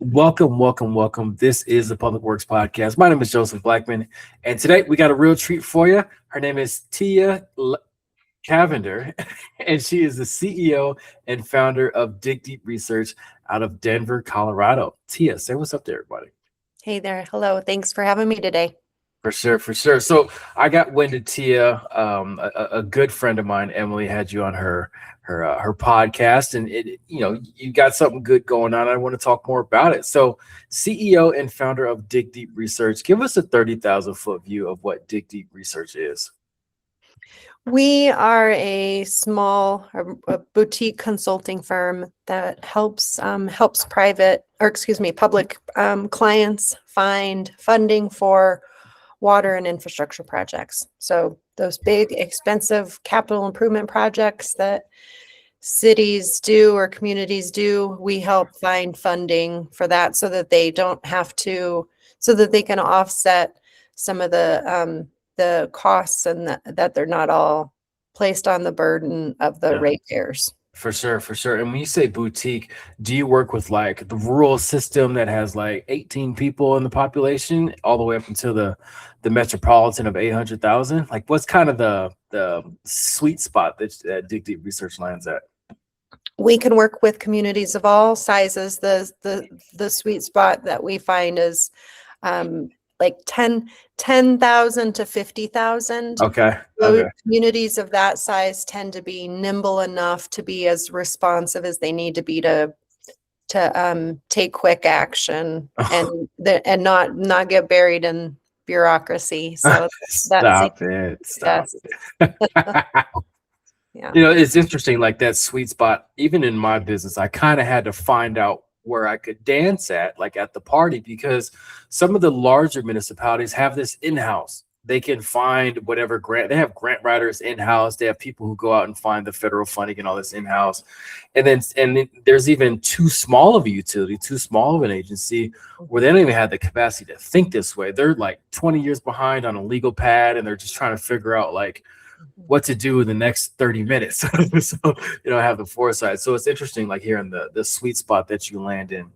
Welcome. This is the Public Works Podcast. My name is Joseph Blackman, and today we got a real treat for you. Her name is Cavender, and she is the CEO and founder of Dig Deep Research out of Denver, Colorado. Tia, say what's up to everybody. Hey there. Hello. Thanks for having me today. For sure. So I got wind of Tia. A good friend of mine, Emily, had you on her podcast, and you got something good going on. I want to talk more about it. So, CEO and founder of Dig Deep Research, give us a 30,000-foot view of what Dig Deep Research is. We are a small a boutique consulting firm that helps public clients find funding for water and infrastructure projects. So those big, expensive capital improvement projects that cities do or communities do, we help find funding for that so that they don't have to, so that they can offset some of the costs and that they're not all placed on the burden of the ratepayers. For sure. And when you say boutique, do you work with like the rural system that has like 18 people in the population all the way up until the metropolitan of 800,000? Like what's kind of the sweet spot that Dig Deep Research lands at? We can work with communities of all sizes. The sweet spot that we find is like 10,000 to 50,000. Okay. Communities of that size tend to be nimble enough to be as responsive as they need to be to take quick action and not get buried in bureaucracy. So Stop it. Yeah. It's interesting, like that sweet spot. Even in my business, I kind of had to find out where I could dance at, like at the party, because some of the larger municipalities have this in-house. They can find whatever grant. They have grant writers in-house. They have people who go out and find the federal funding and all this in-house. And then there's even too small of a utility, too small of an agency where they don't even have the capacity to think this way. They're like 20 years behind on a legal pad, and they're just trying to figure out like what to do in the next 30 minutes. So have the foresight. So it's interesting, like hearing the sweet spot that you land in.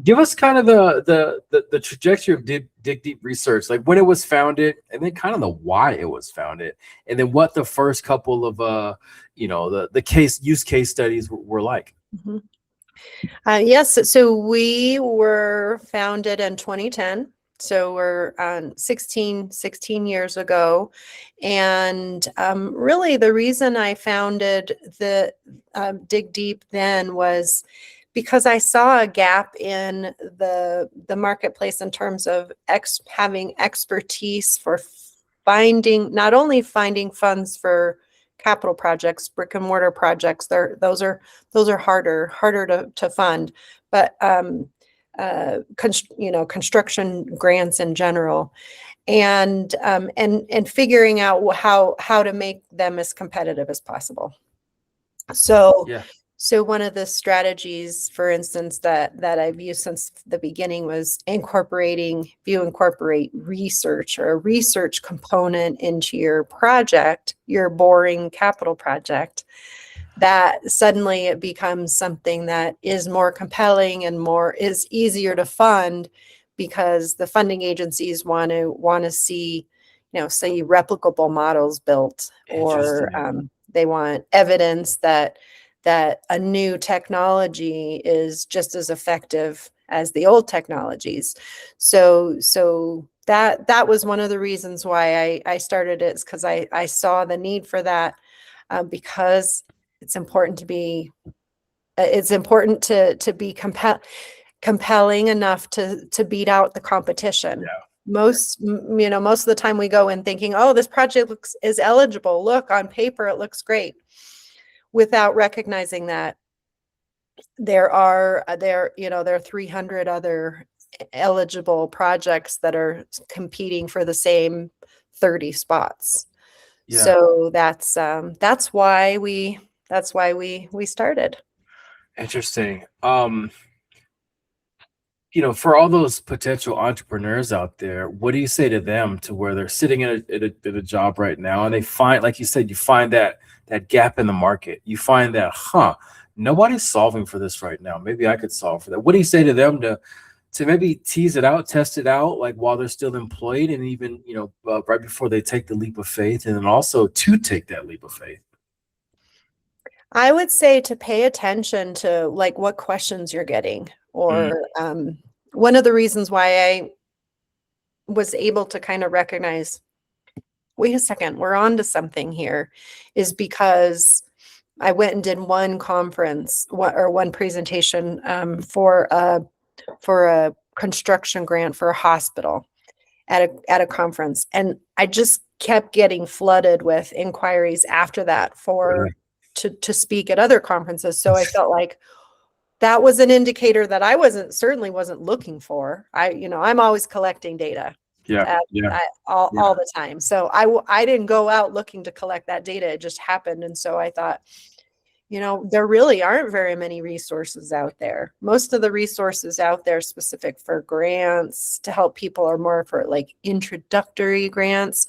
Give us kind of the trajectory of Dig Deep Research, like when it was founded, and then kind of the why it was founded, and then what the first couple of the use case studies were like. Mm-hmm. Yes. So we were founded in 2010. So we're 16 years ago. And really the reason I founded the Dig Deep then was because I saw a gap in the marketplace in terms of having expertise for not only finding funds for capital projects, brick and mortar projects. Those are harder to fund, but construction grants in general, and figuring out how to make them as competitive as possible. So one of the strategies, for instance, that I've used since the beginning was incorporate research or a research component into your project, your boring capital project, that suddenly it becomes something that is more compelling and is easier to fund, because the funding agencies want to see, say replicable models built, or they want evidence that a new technology is just as effective as the old technologies. So that was one of the reasons why I started it, is because I saw the need for that, because it's important to be compelling enough to beat out the competition. Yeah. Most of the time we go in thinking, oh, this project is eligible. Look, on paper it looks great, without recognizing that there are 300 other eligible projects that are competing for the same 30 spots. Yeah. So that's why we started. Interesting. For all those potential entrepreneurs out there, what do you say to them, to where they're sitting at a job right now and they find, like you said, you find that gap in the market. You find that, nobody's solving for this right now. Maybe I could solve for that. What do you say to them to maybe tease it out, test it out, like while they're still employed, and even right before they take the leap of faith, and then also to take that leap of faith? I would say to pay attention to like what questions you're getting, Mm, or one of the reasons why I was able to kind of recognize, wait a second, we're on to something here, is because I went and did one conference or one presentation for a construction grant for a hospital at a conference, and I just kept getting flooded with inquiries after that really? to speak at other conferences. So I felt like that was an indicator that I certainly wasn't looking for. I'm always collecting data Yeah, at, yeah, yeah, all the time. So I didn't go out looking to collect that data. It just happened. And so I thought, there really aren't very many resources out there. Most of the resources out there specific for grants to help people are more for like introductory grants,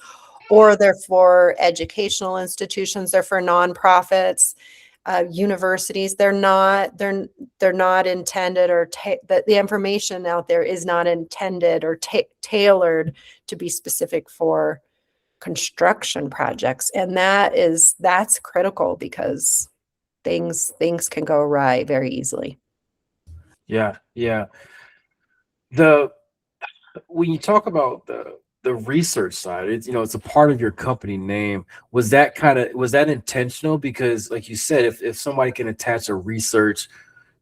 or they're for educational institutions, they're for nonprofits, universities. They're not intended, or the information out there is not intended or tailored to be specific for construction projects. And that's critical, because things can go awry very easily. yeah, yeah. The When you talk about the research side, it's a part of your company name. Was that intentional? Because like you said, if somebody can attach a research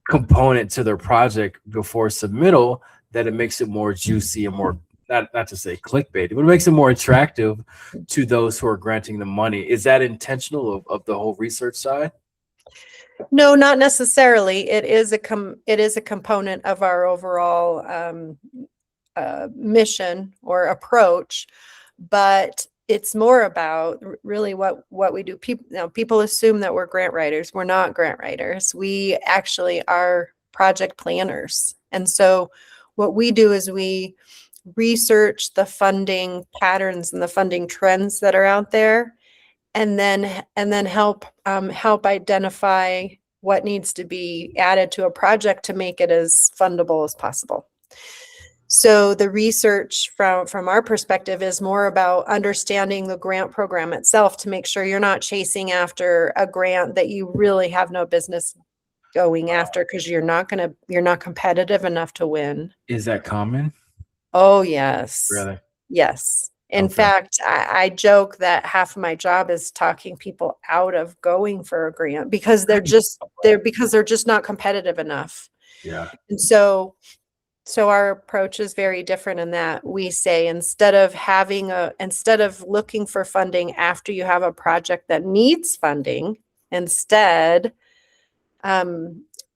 component to their project before submittal, that it makes it more juicy and more, not to say clickbait, but it makes it more attractive to those who are granting the money. Is that intentional of the whole research side? No, not necessarily. It is a component of our overall mission or approach, but it's more about really what we do. People assume that we're grant writers. We're not grant writers. We actually are project planners. And so what we do is we research the funding patterns and the funding trends that are out there, and then help identify what needs to be added to a project to make it as fundable as possible. So the research from our perspective is more about understanding the grant program itself, to make sure you're not chasing after a grant that you really have no business going after, because you're not competitive enough to win. Is that common? Oh, yes. Really? Yes. In Okay. fact, I joke that half of my job is talking people out of going for a grant, because they're just not competitive enough. Yeah. And so our approach is very different in that we say, instead of looking for funding after you have a project that needs funding, instead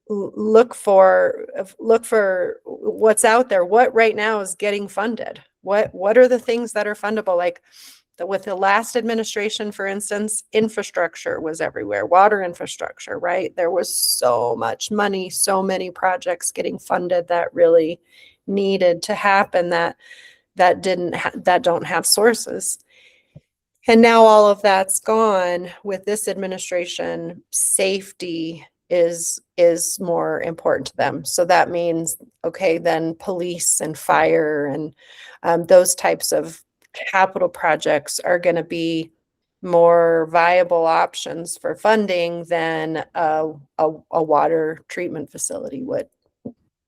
look for what's out there, what right now is getting funded, what are the things that are fundable. Like with the last administration, for instance, infrastructure was everywhere, water infrastructure, right? There was so much money, so many projects getting funded that really needed to happen, that don't have sources. And now all of that's gone. With this administration, safety is more important to them. So that means, okay, then police and fire and those types of capital projects are going to be more viable options for funding than a water treatment facility would.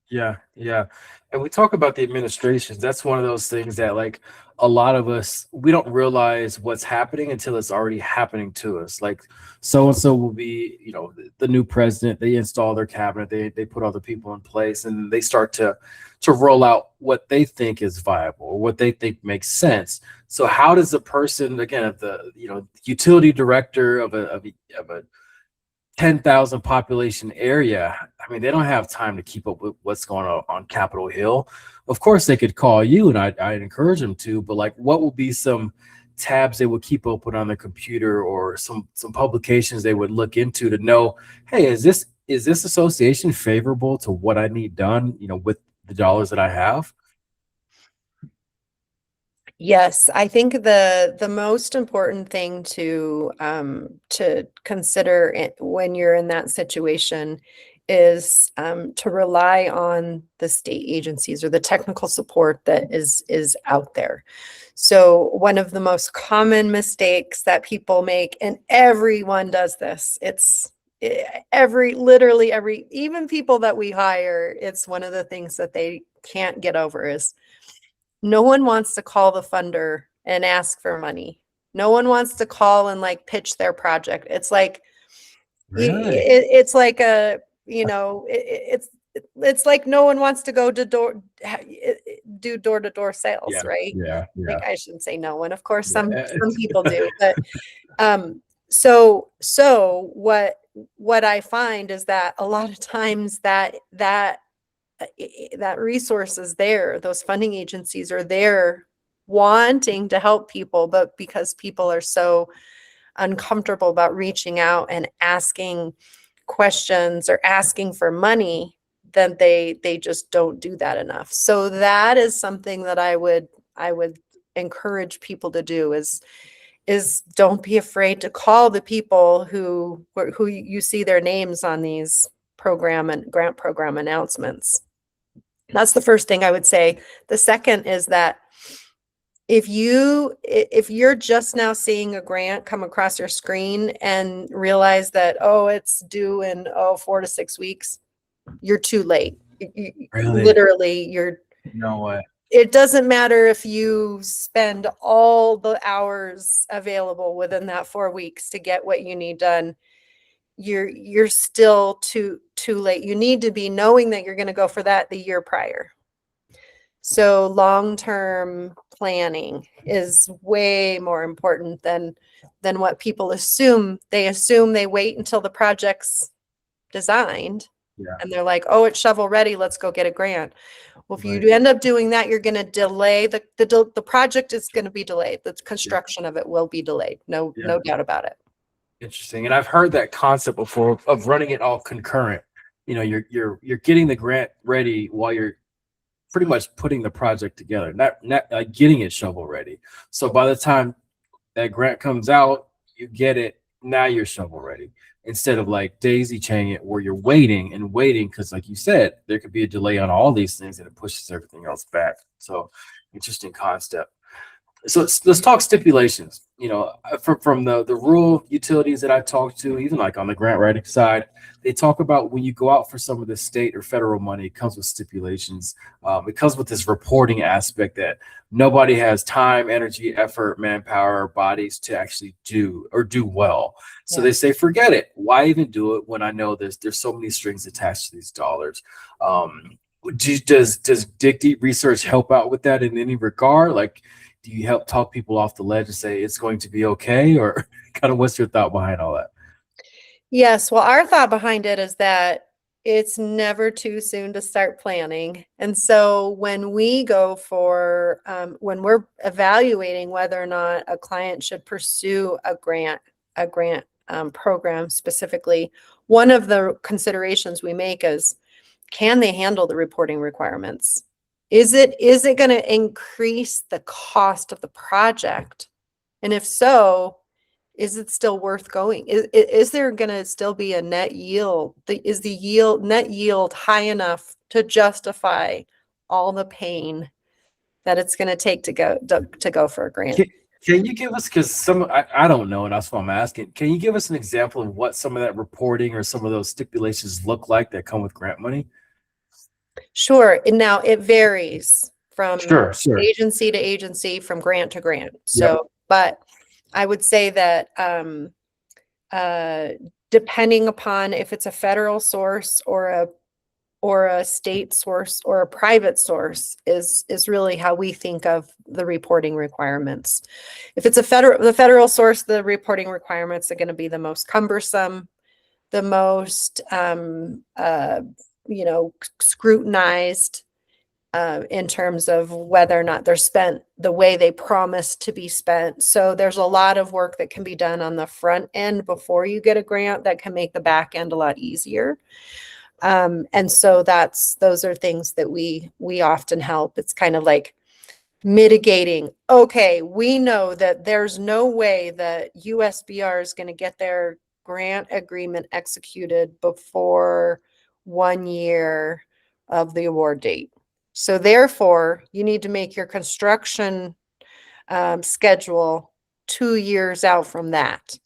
Yeah, yeah. And we talk about the administrations. That's one of those things that, like, a lot of us, we don't realize what's happening until it's already happening to us. Like, so and so will be, the new president. They install their cabinet. They put other people in place, and they start to roll out what they think is viable or what they think makes sense. So, how does a person, again, of the utility director of a 10,000 population area, I mean, they don't have time to keep up with what's going on Capitol Hill. Of course, they could call you, and I'd encourage them to, but like, what would be some tabs they would keep open on their computer, or some publications they would look into to know, hey, is this association favorable to what I need done, with the dollars that I have? Yes, I think the most important thing to consider when you're in that situation is to rely on the state agencies or the technical support that is out there. So one of the most common mistakes that people make, and everyone does this, it's literally every, even people that we hire, it's one of the things that they can't get over is no one wants to call the funder and ask for money. No one wants to call and like pitch their project. It's like Really? it's like a, it's like no one wants to go to do door-to-door sales, Yeah, right? yeah, Like yeah, I shouldn't say no one. Of course, yeah. some people do, but so what I find is that a lot of times that resource is there. Those funding agencies are there wanting to help people, but because people are so uncomfortable about reaching out and asking questions or asking for money, then they just don't do that enough. So that is something that I would encourage people to do is don't be afraid to call the people who you see their names on these program and grant program announcements. That's the first thing I would say. The second is that if you're just now seeing a grant come across your screen and realize that, oh, it's due in 4 to 6 weeks, you're too late. Really? Literally, No way. it doesn't matter if you spend all the hours available within that 4 weeks to get what you need done. You're still too late. You need to be knowing that you're going to go for that the year prior. So long-term planning is way more important than what people assume. They assume they wait until the project's designed Yeah, and they're like, "Oh, it's shovel ready, let's go get a grant." Well, if you right. end up doing that, you're going to delay the project is going to be delayed. The Yeah, construction of it will be delayed. yeah. No doubt about it. Interesting. And I've heard that concept before of running it all concurrent. You're getting the grant ready while you're pretty much putting the project together, not getting it shovel ready. So by the time that grant comes out, you get it. Now you're shovel ready instead of like daisy chaining it where you're waiting and waiting because, like you said, there could be a delay on all these things and it pushes everything else back. So interesting concept. So let's talk stipulations. From the rural utilities that I talked to, even like on the grant writing side, they talk about when you go out for some of the state or federal money, it comes with stipulations. It comes with this reporting aspect that nobody has time, energy, effort, manpower, bodies to actually do well. So Yeah. they say, forget it. Why even do it when I know there's so many strings attached to these dollars? Does dig deep research help out with that in any regard? Like, do you help talk people off the ledge and say it's going to be okay, or kind of what's your thought behind all that? Yes, well, our thought behind it is that it's never too soon to start planning. And so when we go for, when we're evaluating whether or not a client should pursue a grant program specifically, one of the considerations we make is, can they handle the reporting requirements? Is it going to increase the cost of the project? And if so, is it still worth going? Is there going to still be a net yield? Is the net yield high enough to justify all the pain that it's going to take to go for a grant? Can, can you give us, because I don't know, and that's why I'm asking, can you give us an example of what some of that reporting or some of those stipulations look like that come with grant money? Sure. And now it varies from Sure, sure. agency to agency, from grant to grant. Yep. So, but I would say that uh, depending upon if it's a federal source or a state source or a private source is really how we think of the reporting requirements. If it's the federal source, the reporting requirements are going to be the most cumbersome, the most scrutinized in terms of whether or not they're spent the way they promised to be spent. So there's a lot of work that can be done on the front end before you get a grant that can make the back end a lot easier. And so those are things that we often help. It's kind of like Mitigating. Okay, we know that there's no way that USBR is going to get their grant agreement executed before 1 year of the award date. So therefore, you need to make your construction schedule 2 years out from that.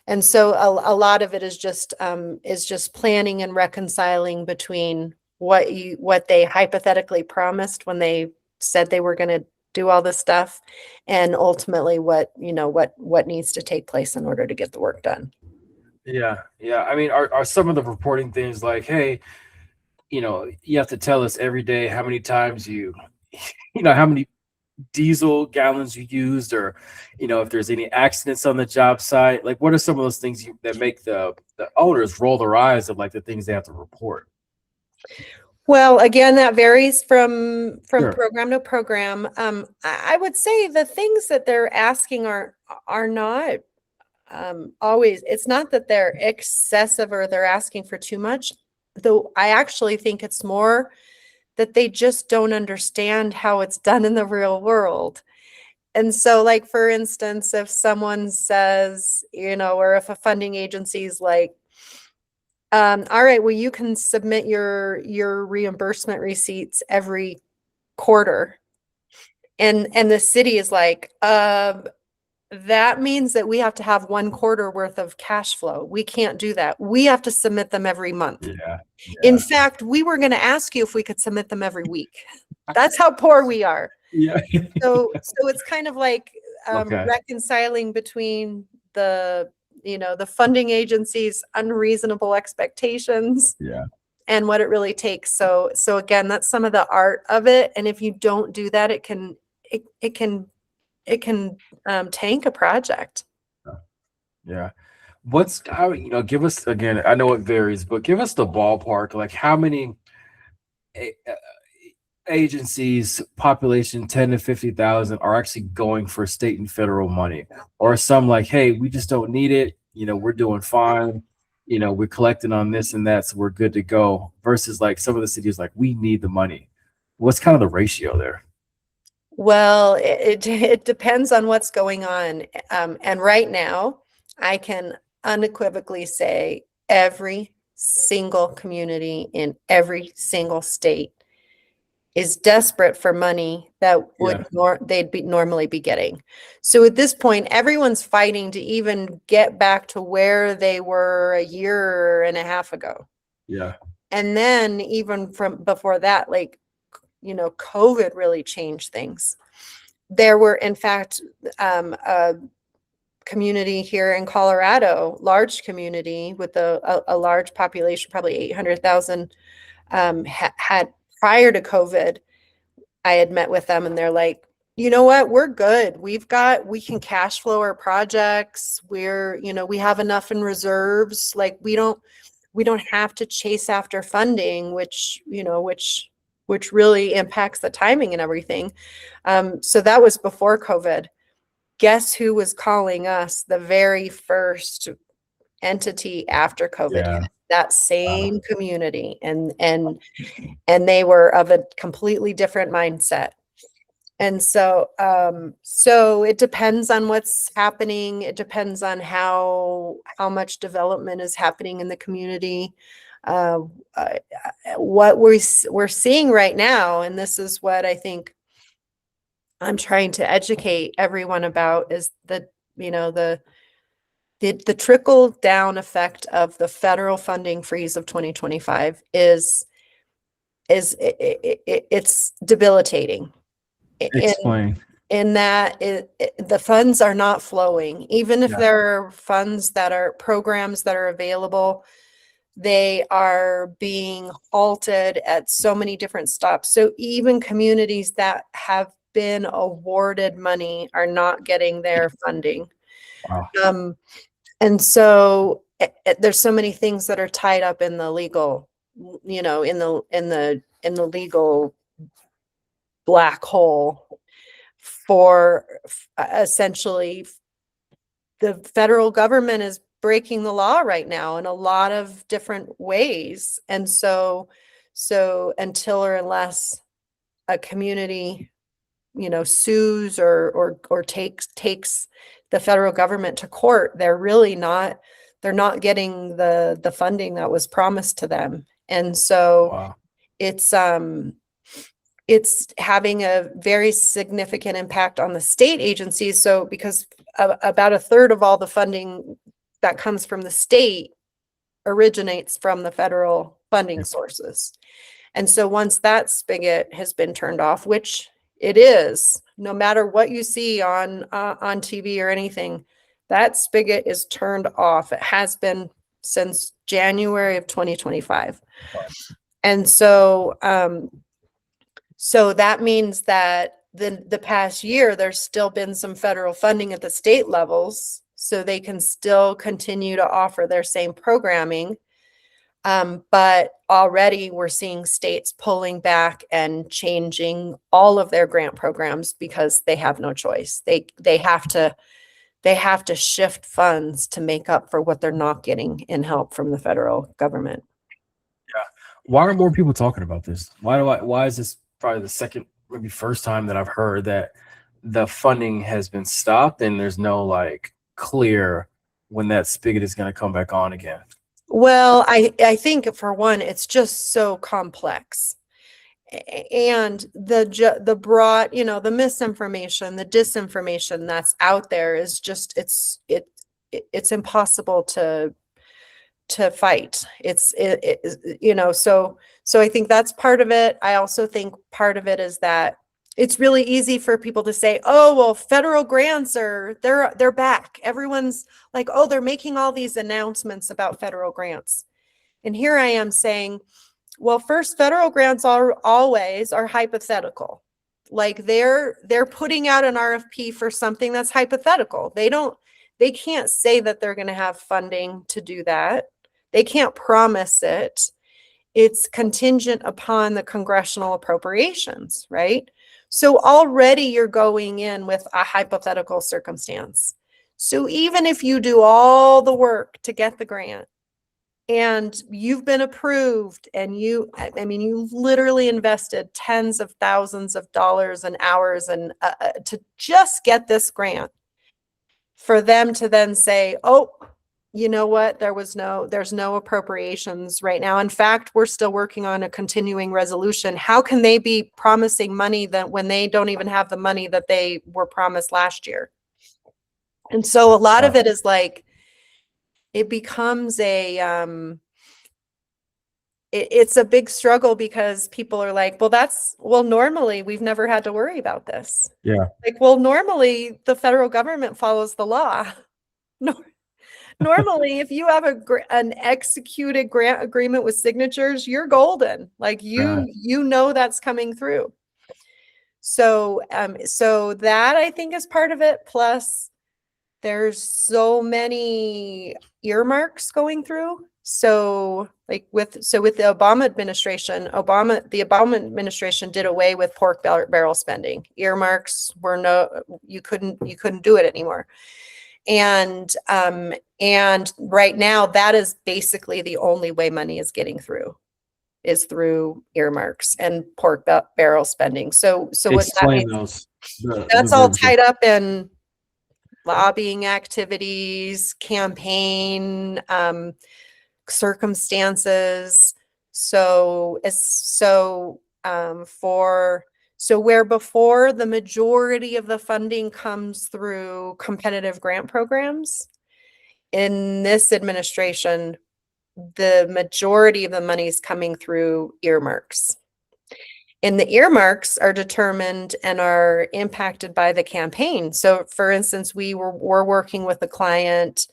And so a lot of it is just planning and reconciling between what they hypothetically promised when they said they were going to do all this stuff, and ultimately what needs to take place in order to get the work done. Yeah, yeah. I mean, are some of the reporting things like, hey, you have to tell us every day how many times how many diesel gallons you used, or if there's any accidents on the job site? Like, what are some of those things that make the owners roll their eyes of like the things they have to report? Well, again, that varies from Sure. program to program. I would say the things that they're asking are not always. It's not that they're excessive or they're asking for too much, though. I actually think it's more that they just don't understand how it's done in the real world. And so, like, for instance, if someone says, or if a funding agency is like, all right, well, you can submit your reimbursement receipts every quarter. And the city is like, that means that we have to have 1 quarter worth of cash flow. We can't do that. We have to submit them every month. Yeah. In Yeah. fact, we were going to ask you if we could submit them every week. That's how poor we are. Yeah. So it's kind of like Okay. reconciling between the funding agency's unreasonable expectations Yeah. and what it really takes. So again, that's some of the art of it. And if you don't do that, it can tank a project. Yeah. What's how, give us again, I know it varies, but give us the ballpark, like how many a- uh, agencies, population 10 to 50,000, are actually going for state and federal money, or some like, hey, we just don't need it. We're doing fine. We're collecting on this and that, so we're good to go. Versus like some of the cities, like, we need the money. What's kind of the ratio there? Well, it depends on what's going on. And right now, I can unequivocally say every single community in every single state is desperate for money that Yeah. they'd be normally be getting. So at this point, everyone's fighting to even get back to where they were a year and a half ago. Yeah. And then even from before that, like, COVID really changed things. There were, in fact, a community here in Colorado, large community with a large population, probably 800,000, had prior to COVID. I had met with them and they're like, you know what, we're good. We can cash flow our projects. We have enough in reserves. Like, we don't have to chase after funding, which really impacts the timing and everything. So that was before COVID. Guess who was calling us the very first entity after COVID Yeah. hit? That same community. And they were of a completely different mindset. And so it depends on what's happening. It depends on how much development is happening in the community. Uh, uh, what we're seeing right now, and this is what I think I'm trying to educate everyone about, is that the trickle down effect of the federal funding freeze of 2025 it's debilitating. Explain. In that the funds are not flowing. Even if Yeah. there are funds that are programs that are available, they are being halted at so many different stops. So even communities that have been awarded money are not getting their funding. Wow. Um, and so there's so many things that are tied up in the legal, in the legal black hole for essentially the federal government is breaking the law right now in a lot of different ways. And so until or unless a community sues or takes the federal government to court, they're not getting the funding that was promised to them. And so Wow. it's having a very significant impact on the state agencies. So because about a third of all the funding that comes from the state originates from the federal funding sources. And so once that spigot has been turned off, which it is, no matter what you see on TV or anything, that spigot is turned off. It has been since January of 2025. And so that means that the past year, there's still been some federal funding at the state levels, so they can still continue to offer their same programming. But already we're seeing states pulling back and changing all of their grant programs because they have no choice. They have to shift funds to make up for what they're not getting in help from the federal government. Yeah. Why aren't more people talking about this? Why is this probably the second, maybe first time that I've heard that the funding has been stopped and there's no like clear when that spigot is going to come back on again? Well, I think for one, it's just so complex. And the broad, the misinformation, the disinformation that's out there is just it's impossible to fight. So I think that's part of it. I also think part of it is that it's really easy for people to say, oh, well, federal grants they're back. Everyone's like, oh, they're making all these announcements about federal grants. And here I am saying, well, first, federal grants always are hypothetical. Like they're putting out an RFP for something that's hypothetical. They can't say that they're going to have funding to do that. They can't promise it. It's contingent upon the congressional appropriations, right? So already you're going in with a hypothetical circumstance. So even if you do all the work to get the grant and you've been approved and you literally invested tens of thousands of dollars and hours and to just get this grant, for them to then say, oh, you know what, there's no appropriations right now. In fact, we're still working on a continuing resolution. How can they be promising money that when they don't even have the money that they were promised last year? And so a lot of it is like, it becomes it's a big struggle because people are like, well, normally we've never had to worry about this. Yeah. Like, well, normally the federal government follows the law. Normally, if you have an executed grant agreement with signatures, you're golden. Like you know that's coming through. So that I think is part of it. Plus, there's so many earmarks going through. So with the Obama administration, the Obama administration did away with pork barrel spending. Earmarks you couldn't do it anymore. And right now that is basically the only way money is getting through is through earmarks and pork barrel spending. So what that means, that's all tied up in lobbying activities, campaign circumstances. So where before the majority of the funding comes through competitive grant programs, in this administration, the majority of the money is coming through earmarks. And the earmarks are determined and are impacted by the campaign. So for instance, we're working with a client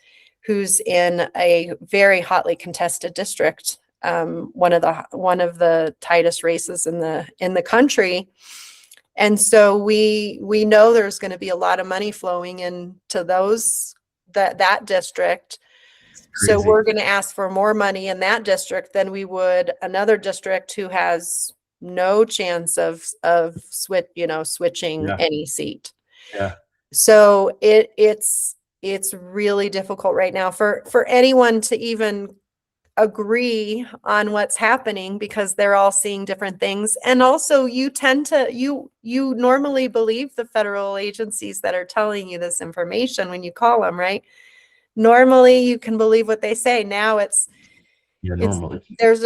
who's in a very hotly contested district, one of the tightest races in the country. And so we know there's going to be a lot of money flowing into that district. So we're going to ask for more money in that district than we would another district who has no chance of switching any seat. Yeah. So it's really difficult right now for anyone to even agree on what's happening because they're all seeing different things. And also you tend to, you normally believe the federal agencies that are telling you this information when you call them, right? Normally you can believe what they say. Now it's normally. there's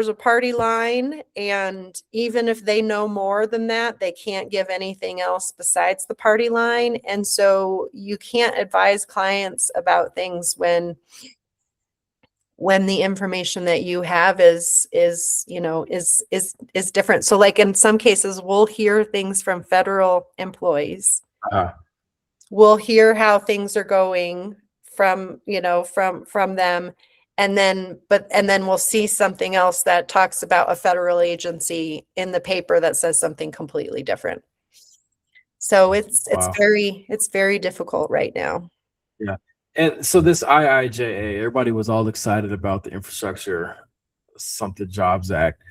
a party line, and even if they know more than that, they can't give anything else besides the party line. And so you can't advise clients about things when the information that you have is different. So like in some cases we'll hear things from federal employees. We'll hear how things are going from them, and then we'll see something else that talks about a federal agency in the paper that says something completely different. So it's very difficult right now. Yeah. And so this IIJA, everybody was all excited about the Infrastructure something Jobs Act.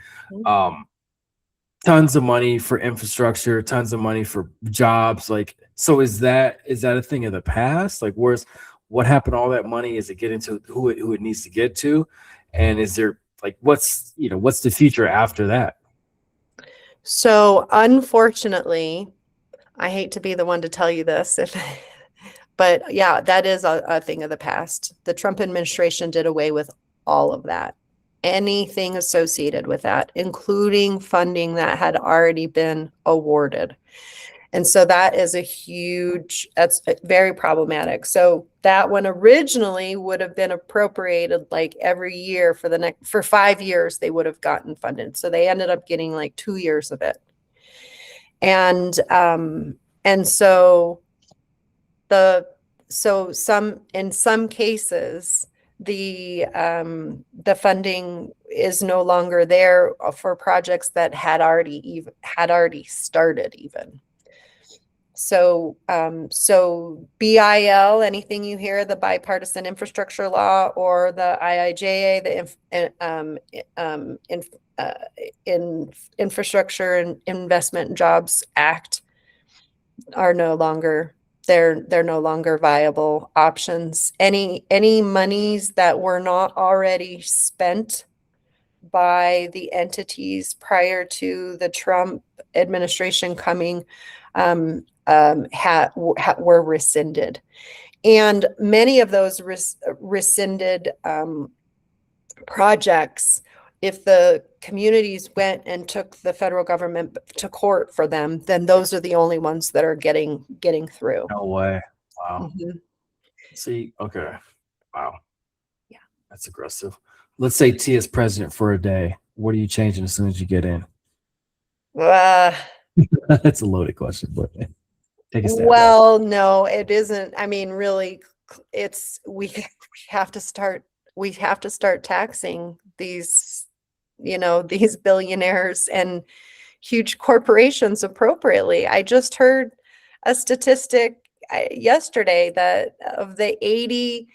Tons of money for infrastructure, tons of money for jobs. Like, so is that a thing of the past? Like, what happened to all that money? Is it getting to who it needs to get to? And is there like what's the future after that? So unfortunately, I hate to be the one to tell you this, but yeah, that is a thing of the past. The Trump administration did away with all of that, anything associated with that, including funding that had already been awarded. And so that is that's very problematic. So that one originally would have been appropriated like every year for 5 years, they would have gotten funded. So they ended up getting like 2 years of it. And so in some cases, the funding is no longer there for projects that had already started even. So BIL, anything you hear, the Bipartisan Infrastructure Law, or the IIJA, in Infrastructure and Investment and Jobs Act, are no longer they're no longer viable options. Any monies that were not already spent by the entities prior to the Trump administration coming were rescinded, and many of those rescinded projects, if the communities went and took the federal government to court for them, then those are the only ones that are getting through. No way. Wow. Mm-hmm. See, okay. Wow. Yeah. That's aggressive. Let's say Tia's president for a day. What are you changing as soon as you get in? That's a loaded question, but take a stab. Well, no, it isn't. I mean, really, we have to start taxing these billionaires and huge corporations appropriately. I just heard a statistic yesterday that of the 80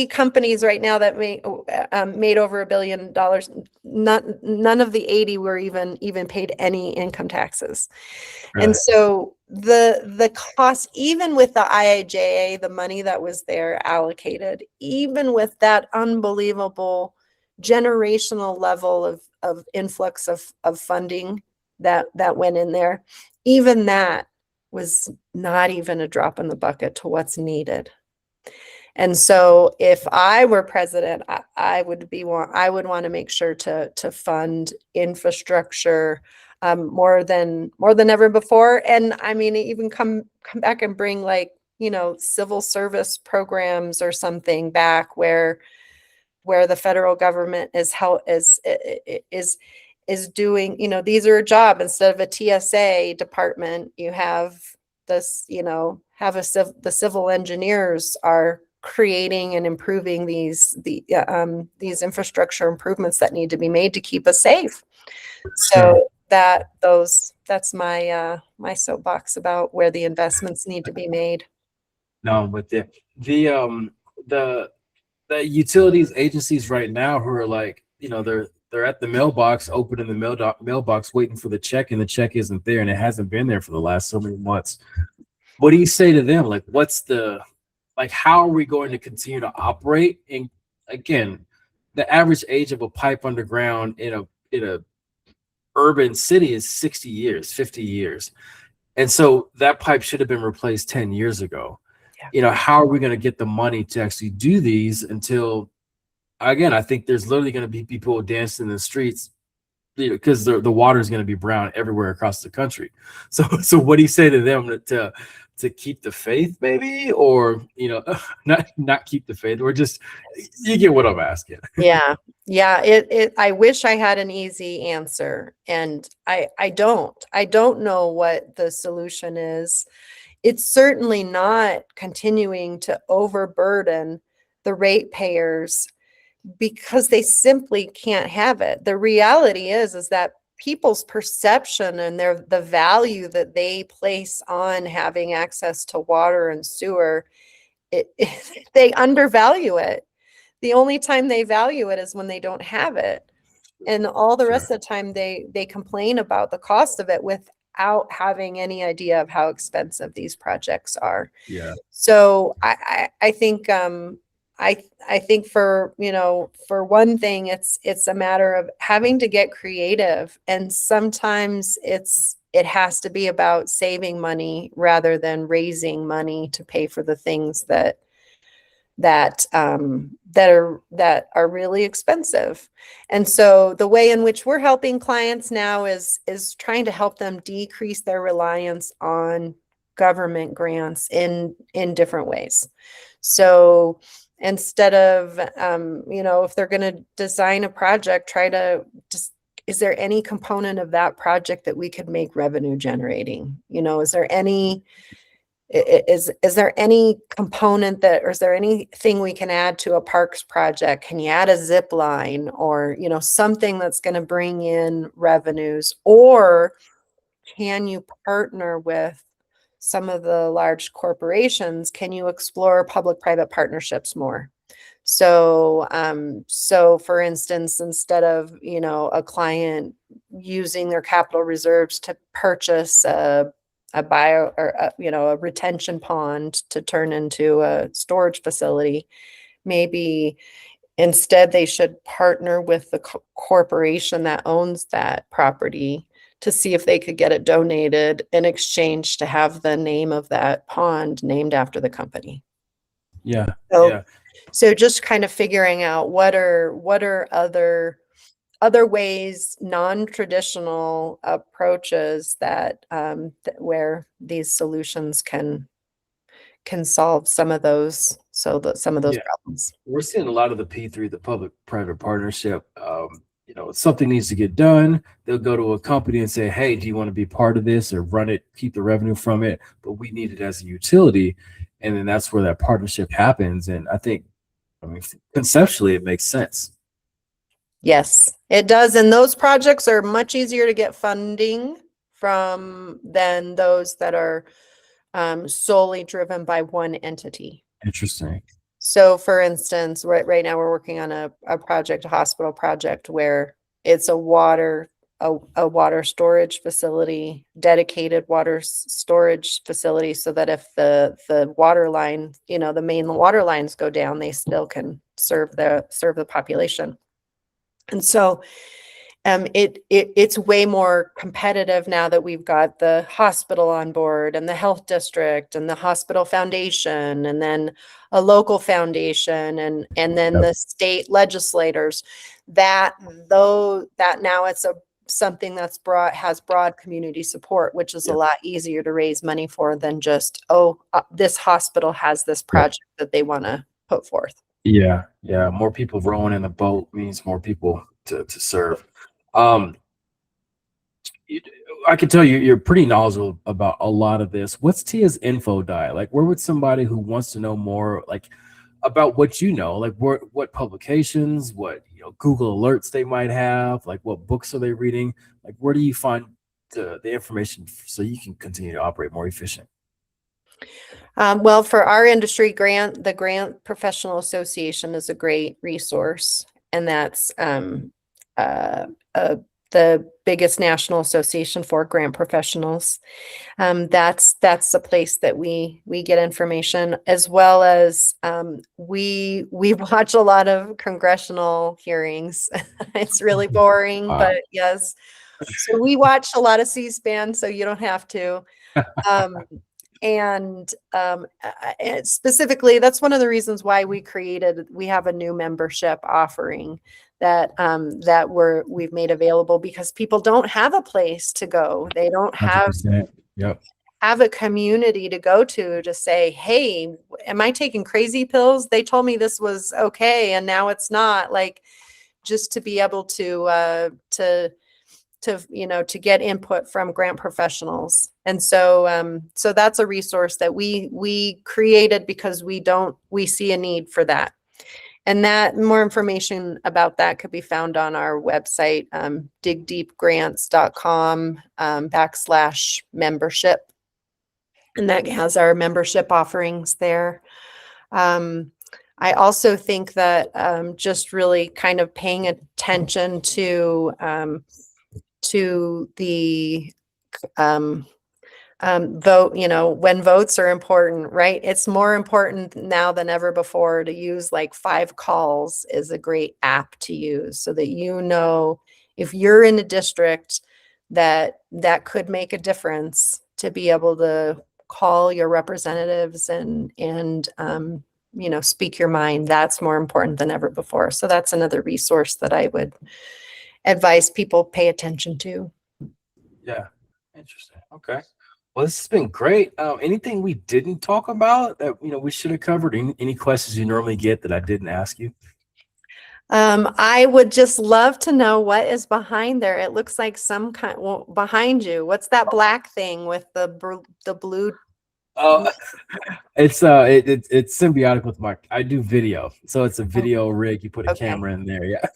companies right now that made over $1 billion, none of the 80 were even paid any income taxes. Really? And so the cost, even with the IIJA, the money that was there allocated, even with that unbelievable generational level of influx of funding that went in there, even that was not even a drop in the bucket to what's needed. And so if I were president, I would want to make sure to fund infrastructure more than ever before. And I mean, even come back and bring like, civil service programs or something back where the federal government is doing, these are a job. Instead of a TSA department, you have this, the civil engineers are creating and improving these infrastructure improvements that need to be made to keep us safe. So that's my my soapbox about where the investments need to be made. No, but the utilities agencies right now who are like, they're at the mailbox, opening the mailbox, waiting for the check, and the check isn't there, and it hasn't been there for the last so many months. what do you say to them? Like, how are we going to continue to operate? And again, the average age of a pipe underground in a urban city is 60 years, 50 years. And so that pipe should have been replaced 10 years ago. Yeah. How are we going to get the money to actually do these until, again, I think there's literally going to be people dancing in the streets, because the water is going to be brown everywhere across the country. So what do you say to them to keep the faith, maybe, or not keep the faith, or just, you get what I'm asking? Yeah. Yeah. I wish I had an easy answer, and I don't know what the solution is. It's certainly not continuing to overburden the ratepayers because they simply can't have it. The reality is that people's perception and the value that they place on having access to water and sewer, they undervalue it. The only time they value it is when they don't have it. And all the rest Sure. of the time they complain about the cost of it without having any idea of how expensive these projects are. Yeah. So I think I think for for one thing, it's a matter of having to get creative, and sometimes it has to be about saving money rather than raising money to pay for the things that are really expensive. And so the way in which we're helping clients now is trying to help them decrease their reliance on government grants in different ways. So instead of if they're going to design a project, try to just, is there any component of that project that we could make revenue generating? Is there any is there any component that, or is there anything we can add to a parks project? Can you add a zip line, or something that's going to bring in revenues? Or can you partner with some of the large corporations? Can you explore public-private partnerships more? So for instance, instead of a client using their capital reserves to purchase a bio, or a retention pond to turn into a storage facility, maybe instead they should partner with the corporation that owns that property to see if they could get it donated in exchange to have the name of that pond named after the company. Yeah. So Yeah. so just kind of figuring out what are other ways, non-traditional approaches that where these solutions can solve some of those, some of those Yeah. problems. We're seeing a lot of the P3, the public-private partnership. Something needs to get done. They'll go to a company and say, "Hey, do you want to be part of this or run it, keep the revenue from it? But we need it as a utility." And then that's where that partnership happens. And I mean, conceptually, it makes sense. Yes, it does. And those projects are much easier to get funding from than those that are solely driven by one entity. Interesting. So for instance, right now we're working on a project, a hospital project, where it's a water storage facility, dedicated water storage facility, so that if the water line, the main water lines go down, they still can serve the population. And so it's way more competitive now that we've got the hospital on board, and the health district, and the hospital foundation, and then a local foundation, and then Yep. the state legislators, that now it's something that's has broad community support, which is a Yep. lot easier to raise money for than just, this hospital has this Yep. project that they want to put forth. Yeah. Yeah. More people rowing in the boat means more people to serve. Um, you- I can tell you're pretty knowledgeable about a lot of this. What's Tia's info diet? Like, where would somebody who wants to know more, like, about what like what publications, what Google alerts they might have, like what books are they reading? Like, where do you find the information so you can continue to operate more efficient? Well, for our industry, the Grant Professional Association is a great resource, and that's a the biggest national association for grant professionals. That's the place that we get information, as well as we watch a lot of congressional hearings. It's really boring, Wow. but yes. So we watch a lot of C-SPAN, so you don't have to. And specifically, that's one of the reasons why we have a new membership offering that we've made available, because people don't have a place to go. They don't have 100%. Yep. have a community to go to say, hey, am I taking crazy pills? They told me this was okay, and now it's not. Like, just to be able to get input from grant professionals. And so so that's a resource that we created because we see a need for that. And that more information about that could be found on our website, digdeepgrants.com /membership. And that has our membership offerings there. I also think that just really kind of paying attention to the vote, when votes are important, right? It's more important now than ever before to use like 5calls is a great app to use, so that if you're in a district that could make a difference, to be able to call your representatives and speak your mind. That's more important than ever before. So that's another resource that I would advise people pay attention to. Yeah. Interesting. Okay. Well, this has been great. Anything we didn't talk about that we should have covered? Any questions you normally get that I didn't ask you? I would just love to know what is behind there. It looks like some kind, behind you. What's that black thing with the blue? Oh, it's symbiotic with I do video, so it's a video rig. You put a camera in there. Yeah.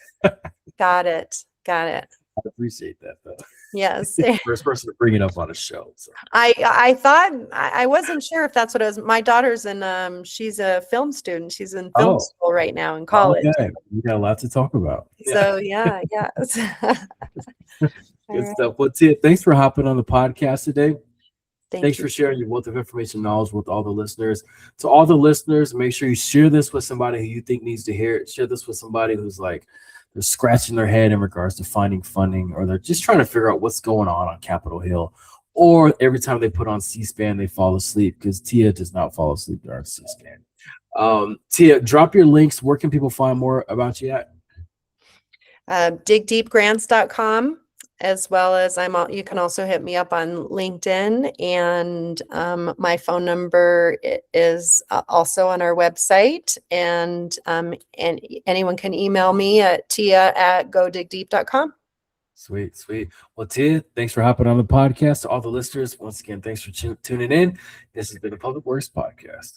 Got it. I appreciate that, though. Yes. First person to bring it up on a show. So. I thought, I wasn't sure if that's what it was. My daughter's she's a film student. She's in film school right now in college. Okay. We got a lot to talk about. So yeah. Good stuff. Well, Tia, thanks for hopping on the podcast today. Thanks you for sharing your wealth of information knowledge with all the listeners. To all the listeners, make sure you share this with somebody who you think needs to hear it. Share this with somebody who's like, they're scratching their head in regards to finding funding, or they're just trying to figure out what's going on Capitol Hill, or every time they put on C-SPAN, they fall asleep, because Tia does not fall asleep during C-SPAN. Tia, drop your links. Where can people find more about you at? digdeepgrants.com, as well as you can also hit me up on LinkedIn, and my phone number is also on our website, and anyone can email me at tia@godigdeep.com. Sweet. Well, Tia, thanks for hopping on the podcast. To all the listeners, once again, thanks for tuning in. This has been a Public Works Podcast.